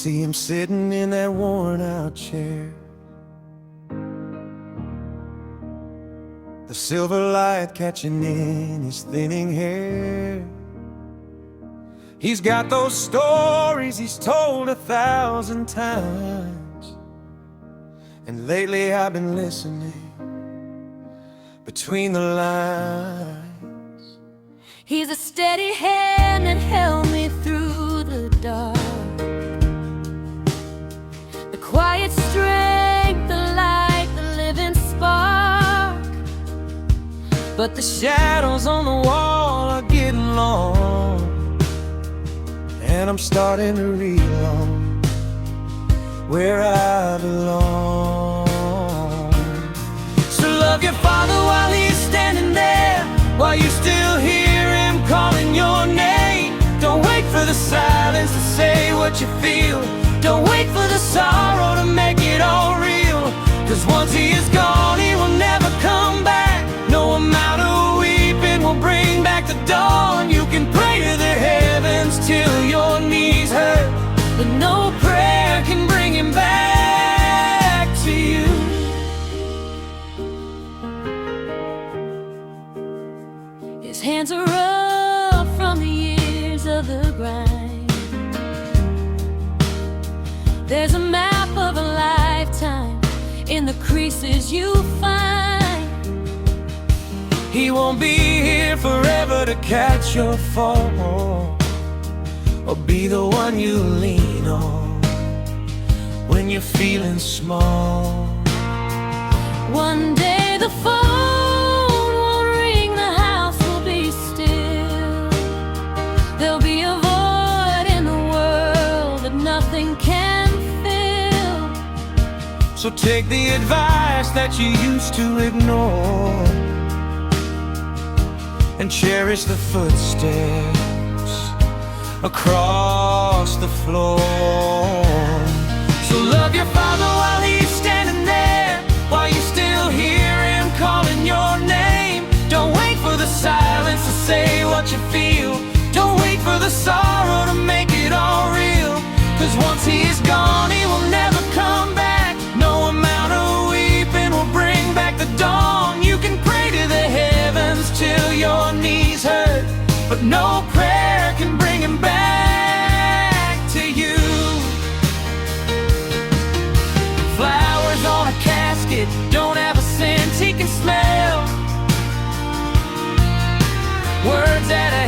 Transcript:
see him sitting in that worn-out chair, the silver light catching in his thinning hair. He's got those stories he's told 1,000 times, and lately I've been listening between the lines. He's a steady hand that held me through the dark, the quiet strength, the light, the living spark. But the shadows on the wall are getting long, and I'm starting to belong where I belong. So love your father while he's standing there, while you still hear him calling your name. Don't wait for the silence to say what you feel. Don't wait for the sorrow to make it all real. 'Cause once he is gone, he will never come back. No amount of weeping will bring back the dawn. You can pray to the heavens till your knees hurt, but no prayer can bring him back to you. His hands are rough from the years of the grind. There's a map of a lifetime in the creases you find. He won't be here forever to catch your fall, or be the one you lean on when you're feeling small. One day the phone won't ring, the house will be still. There'll be a void in the world that nothing can fill. So take the advice that you used to ignore, and cherish the footsteps across the floor. So love your father while he's standing there, while you still hear him calling your name. Don't wait for the silence to say what you feel. Don't wait for the sorrow to make it all real. 'Cause once he is gone, he will never come back. No amount of weeping will bring back the dawn. You can pray to the heavens till your knees hurt, but no prayer can bring him back to you. Flowers on a casket don't have a scent he can smell. Words at a